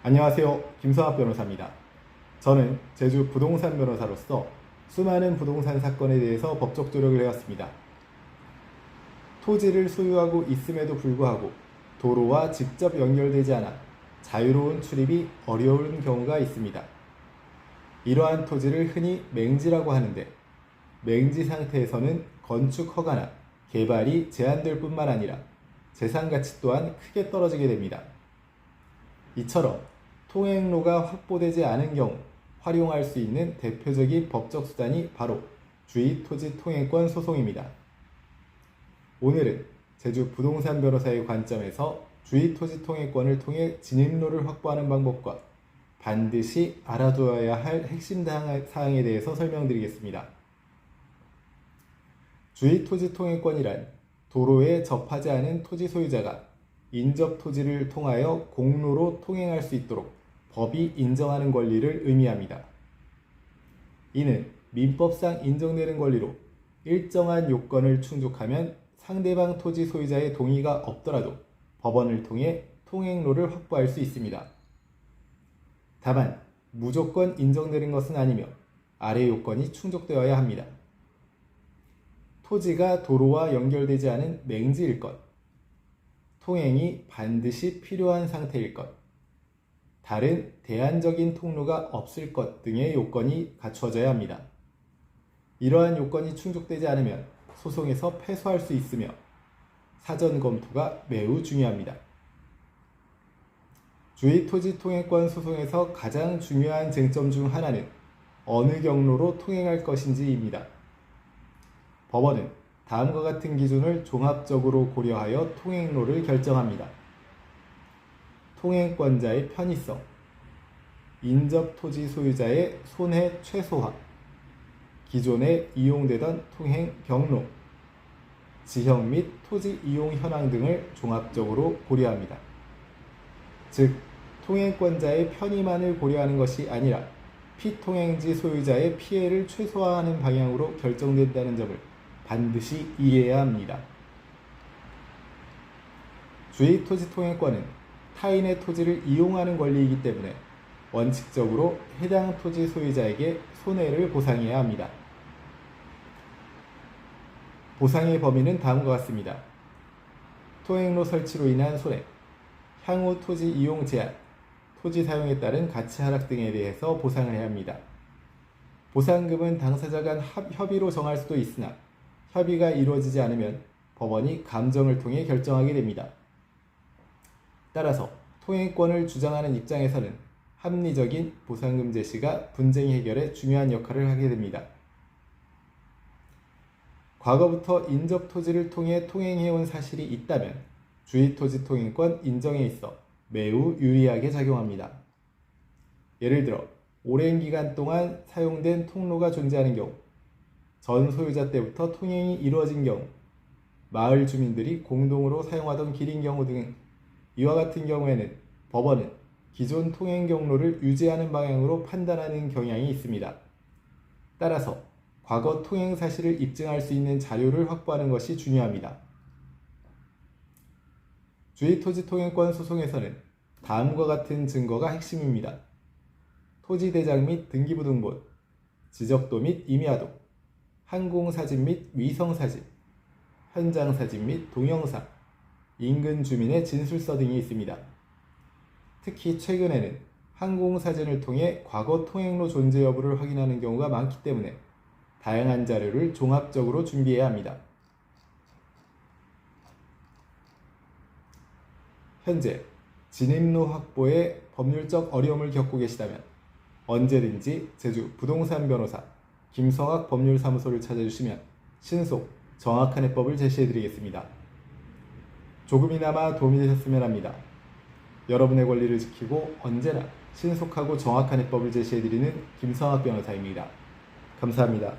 안녕하세요. 김성학 변호사입니다. 저는 제주 부동산 변호사로서 수많은 부동산 사건에 대해서 법적 조력을 해왔습니다. 토지를 소유하고 있음에도 불구하고 도로와 직접 연결되지 않아 자유로운 출입이 어려운 경우가 있습니다. 이러한 토지를 흔히 맹지라고 하는데, 맹지 상태에서는 건축 허가나 개발이 제한될 뿐만 아니라 재산 가치 또한 크게 떨어지게 됩니다. 이처럼 통행로가 확보되지 않은 경우 활용할 수 있는 대표적인 법적 수단이 바로 주의토지통행권 소송입니다. 오늘은 제주 부동산 변호사의 관점에서 주의토지통행권을 통해 진입로를 확보하는 방법과 반드시 알아두어야 할 핵심 사항에 대해서 설명드리겠습니다. 주의토지통행권이란 도로에 접하지 않은 토지 소유자가 인접 토지를 통하여 공로로 통행할 수 있도록 법이 인정하는 권리를 의미합니다. 이는 민법상 인정되는 권리로 일정한 요건을 충족하면 상대방 토지 소유자의 동의가 없더라도 법원을 통해 통행로를 확보할 수 있습니다. 다만 무조건 인정되는 것은 아니며 아래 요건이 충족되어야 합니다. 토지가 도로와 연결되지 않은 맹지일 것, 통행이 반드시 필요한 상태일 것, 다른 대안적인 통로가 없을 것 등의 요건이 갖추어져야 합니다. 이러한 요건이 충족되지 않으면 소송에서 패소할 수 있으며 사전 검토가 매우 중요합니다. 주의토지통행권 소송에서 가장 중요한 쟁점 중 하나는 어느 경로로 통행할 것인지입니다. 법원은 다음과 같은 기준을 종합적으로 고려하여 통행로를 결정합니다. 통행권자의 편의성, 인접 토지 소유자의 손해 최소화, 기존에 이용되던 통행 경로, 지형 및 토지 이용 현황 등을 종합적으로 고려합니다. 즉, 통행권자의 편의만을 고려하는 것이 아니라 피통행지 소유자의 피해를 최소화하는 방향으로 결정된다는 점을 반드시 이해해야 합니다. 주의토지통행권은 타인의 토지를 이용하는 권리이기 때문에 원칙적으로 해당 토지 소유자에게 손해를 보상해야 합니다. 보상의 범위는 다음과 같습니다. 통행로 설치로 인한 손해, 향후 토지 이용 제한, 토지 사용에 따른 가치 하락 등에 대해서 보상을 해야 합니다. 보상금은 당사자 간 협의로 정할 수도 있으나 협의가 이루어지지 않으면 법원이 감정을 통해 결정하게 됩니다. 따라서 통행권을 주장하는 입장에서는 합리적인 보상금 제시가 분쟁 해결에 중요한 역할을 하게 됩니다. 과거부터 인접 토지를 통해 통행해온 사실이 있다면 주의토지통행권 인정에 있어 매우 유리하게 작용합니다. 예를 들어 오랜 기간 동안 사용된 통로가 존재하는 경우, 전 소유자 때부터 통행이 이루어진 경우, 마을 주민들이 공동으로 사용하던 길인 경우 등 이와 같은 경우에는 법원은 기존 통행 경로를 유지하는 방향으로 판단하는 경향이 있습니다. 따라서 과거 통행 사실을 입증할 수 있는 자료를 확보하는 것이 중요합니다. 주의토지통행권 소송에서는 다음과 같은 증거가 핵심입니다. 토지대장 및 등기부등본, 지적도 및 임야도, 항공사진 및 위성사진, 현장사진 및 동영상, 인근 주민의 진술서 등이 있습니다. 특히 최근에는 항공사진을 통해 과거 통행로 존재 여부를 확인하는 경우가 많기 때문에 다양한 자료를 종합적으로 준비해야 합니다. 현재 진입로 확보에 법률적 어려움을 겪고 계시다면 언제든지 제주 부동산 변호사 김성학 법률사무소를 찾아주시면 신속, 정확한 해법을 제시해드리겠습니다. 조금이나마 도움이 되셨으면 합니다. 여러분의 권리를 지키고 언제나 신속하고 정확한 해법을 제시해드리는 김성학 변호사입니다. 감사합니다.